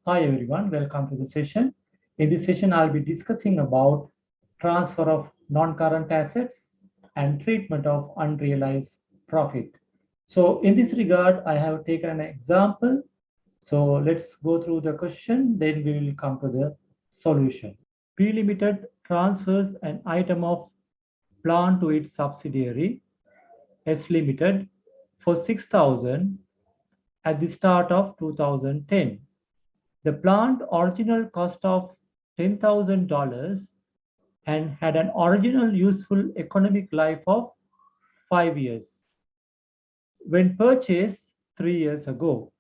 Hi everyone, welcome to the session. In this session, I'll be discussing about transfer of non-current assets and treatment of unrealized profit. So in this regard, I have taken an example. So let's go through the question, then we will come to the solution. P Limited transfers an item of plant to its subsidiary S Limited for 6,000 at the start of 2010. The plant original cost of $10,000 and had an original useful economic life of 5 years when purchased 3 years ago.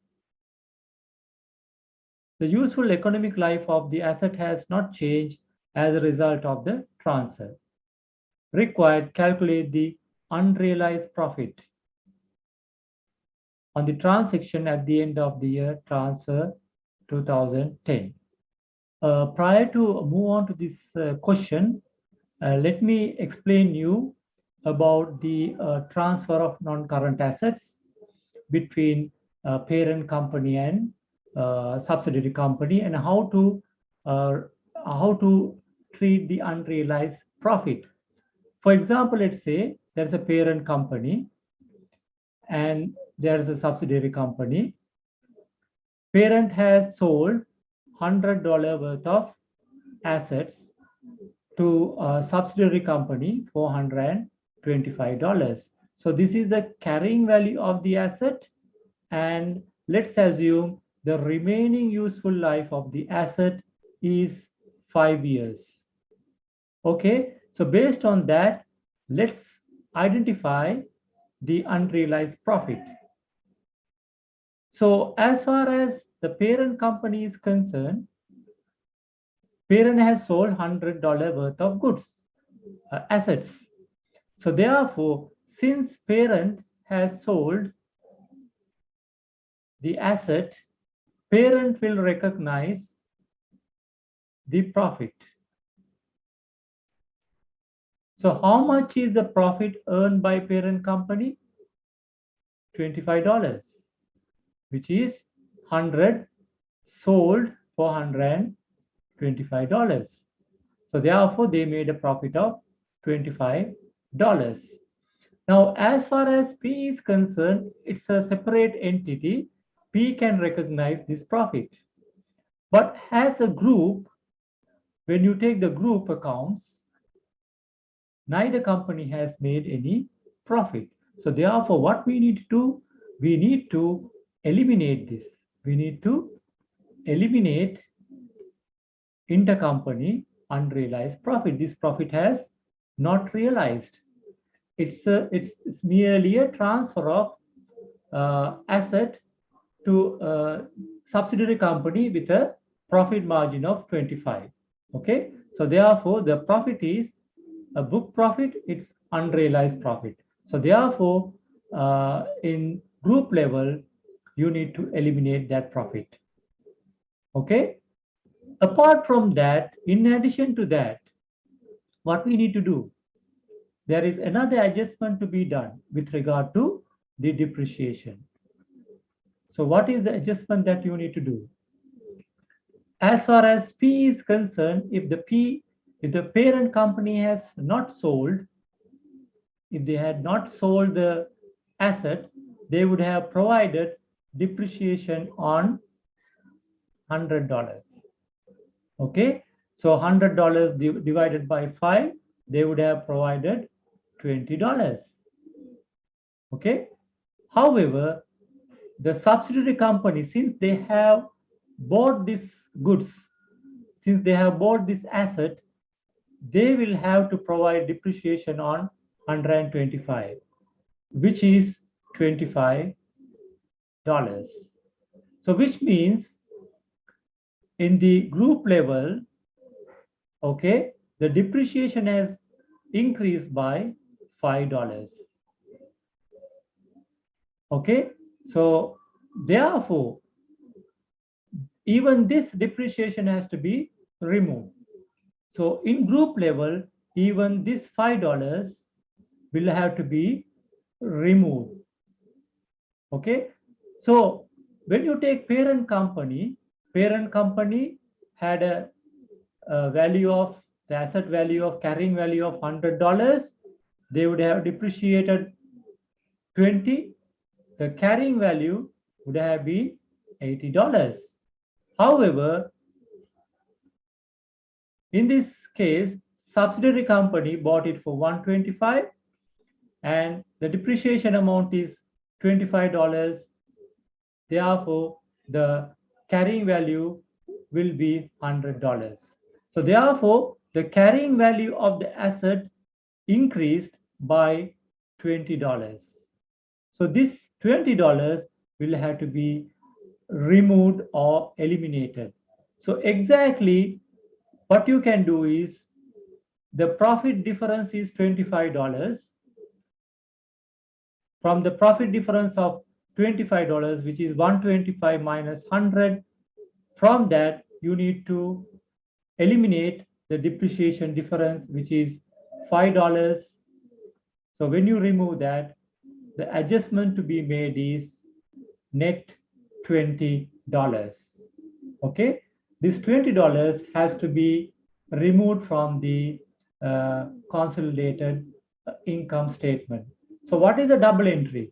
The useful economic life of the asset has not changed as a result of the transfer. Required calculate the unrealized profit on the transaction at the end of the year transfer 2010. Prior to move on to this question, let me explain you about the transfer of non-current assets between parent company and subsidiary company, and uh, how to treat the unrealized profit. For example, let's say there's a parent company and there's a subsidiary company. Parent has sold $100 worth of assets to a subsidiary company for $125. So this is the carrying value of the asset, and let's assume the remaining useful life of the asset is 5 years. Okay, so based on that, let's identify the unrealized profit. So as far as the parent company is concerned, parent has sold $100 worth of goods, assets. So therefore, since parent has sold the asset, parent will recognize the profit. So how much is the profit earned by parent company? $25, which is 100 sold for $125. So therefore, they made a profit of $25. Now, as far as P is concerned, it's a separate entity. P can recognize this profit. But as a group, when you take the group accounts, neither company has made any profit. So therefore, what we need to do, we need to eliminate this. We need to eliminate intercompany unrealized profit. This profit has not realized. It's merely a transfer of asset to a subsidiary company with a profit margin of 25. Okay, so therefore the profit is a book profit, it's unrealized profit. So therefore, in group level, you need to eliminate that profit. Okay, apart from that, in addition to that, what we need to do, there is another adjustment to be done with regard to the depreciation. So what is the adjustment that you need to do? As far as P is concerned, if the parent company has not sold, if they had not sold the asset, they would have provided depreciation on $100. Okay, so $100 divided by 5, they would have provided $20. Okay, however, the subsidiary company, since they have bought these goods, since they have bought this asset, they will have to provide depreciation on 125, which is $25. So which means in the group level, okay, the depreciation has increased by $5. Okay, so therefore, even this depreciation has to be removed. So in group level, even this $5 will have to be removed. Okay, so when you take parent company, parent company had a value of the asset value of carrying value of $100, they would have depreciated 20. The carrying value would have been $80. However, in this case, subsidiary company bought it for $125 and the depreciation amount is $25. Therefore, the carrying value will be $100. So therefore, the carrying value of the asset increased by $20. So this $20 will have to be removed or eliminated. So exactly what you can do is the profit difference is $25. From the profit difference of $25, which is 125 minus 100, from that you need to eliminate the depreciation difference, which is $5. So when you remove that, the adjustment to be made is net $20. Okay, this $20 has to be removed from the consolidated income statement. So what is the double entry?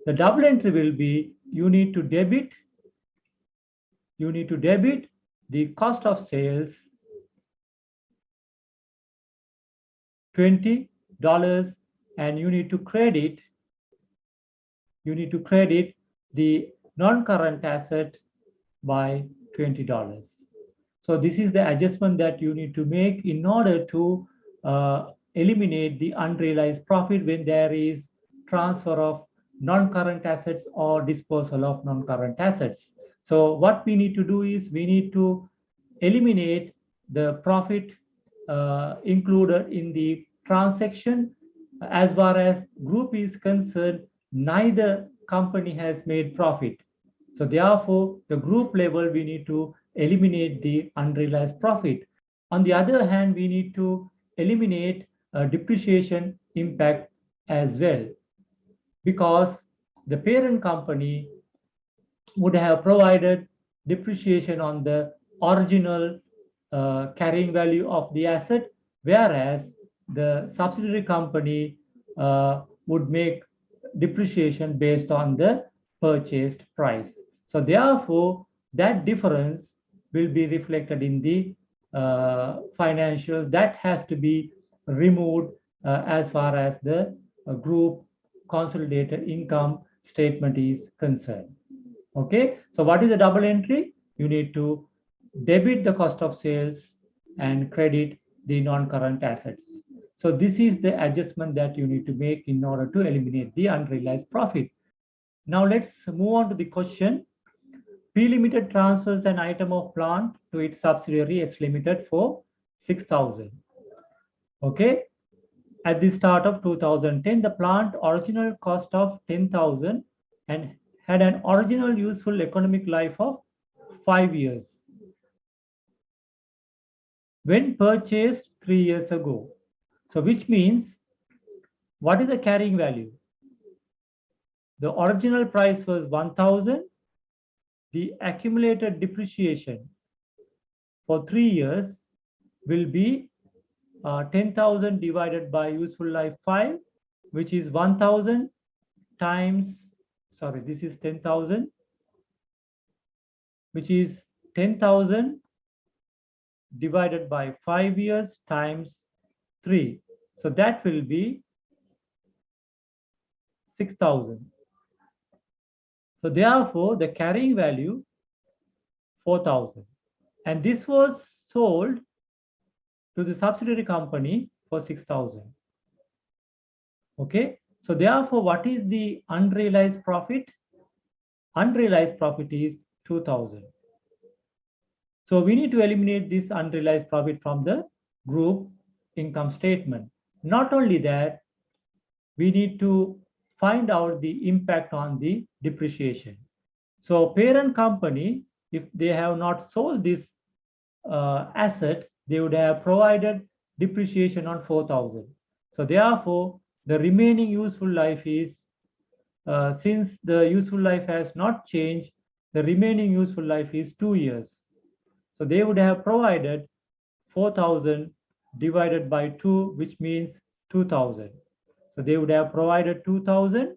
The double entry will be you need to debit the cost of sales $20 and you need to credit the non-current asset by $20. So this is the adjustment that you need to make in order to eliminate the unrealized profit when there is transfer of non-current assets or disposal of non-current assets. So what we need to do is we need to eliminate the profit included in the transaction. As far as group is concerned, neither company has made profit. So therefore, the group level, we need to eliminate the unrealized profit. On the other hand, we need to eliminate depreciation impact as well, because the parent company would have provided depreciation on the original carrying value of the asset, whereas the subsidiary company would make depreciation based on the purchased price. So therefore, that difference will be reflected in the financials. That has to be removed as far as the group consolidated income statement is concerned. Okay, so what is the double entry? You need to debit the cost of sales and credit the non-current assets. So this is the adjustment that you need to make in order to eliminate the unrealized profit. Now let's move on to the question. P Limited transfers an item of plant to its subsidiary S Limited for 6,000. Okay, at the start of 2010, the plant original cost of 10,000 and had an original useful economic life of 5 years. When purchased 3 years ago. So which means, what is the carrying value? The original price was 1,000. The accumulated depreciation for 3 years will be 10,000 divided by useful life 5, which is 1,000 times, sorry, this is 10,000, which is 10,000 divided by 5 years times 3. So that will be 6,000. So therefore, the carrying value 4,000. And this was sold to the subsidiary company for 6,000. Okay. So therefore, what is the unrealized profit? Unrealized profit is 2,000. So we need to eliminate this unrealized profit from the group income statement. Not only that, we need to find out the impact on the depreciation. So parent company, if they have not sold this asset, they would have provided depreciation on 4,000. So therefore, the remaining useful life is, since the useful life has not changed, the remaining useful life is 2 years. So they would have provided 4,000 divided by 2, which means 2,000. So they would have provided 2,000,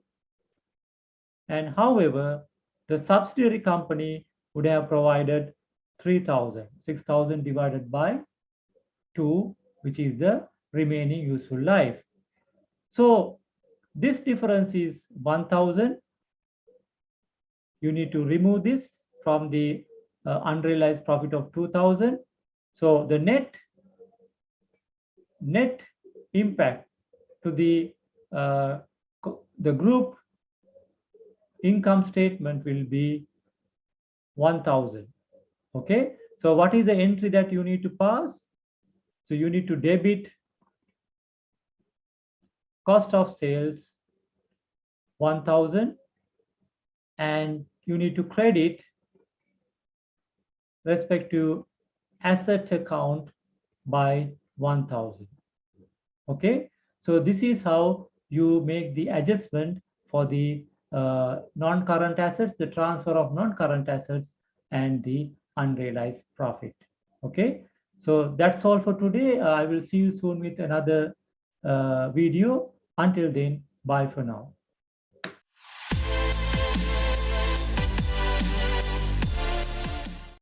and however, the subsidiary company would have provided 3,000. 6,000 divided by 2, which is the remaining useful life. So this difference is 1,000. You need to remove this from the unrealized profit of 2,000. So the net impact to the group income statement will be 1,000. Okay, so what is the entry that you need to pass? So you need to debit cost of sales 1,000, and you need to credit respective asset account by 1,000. Okay, so this is how you make the adjustment for the non-current assets, the transfer of non-current assets, and the unrealized profit. Okay, so that's all for today. I will see you soon with another video. Until then, bye for now.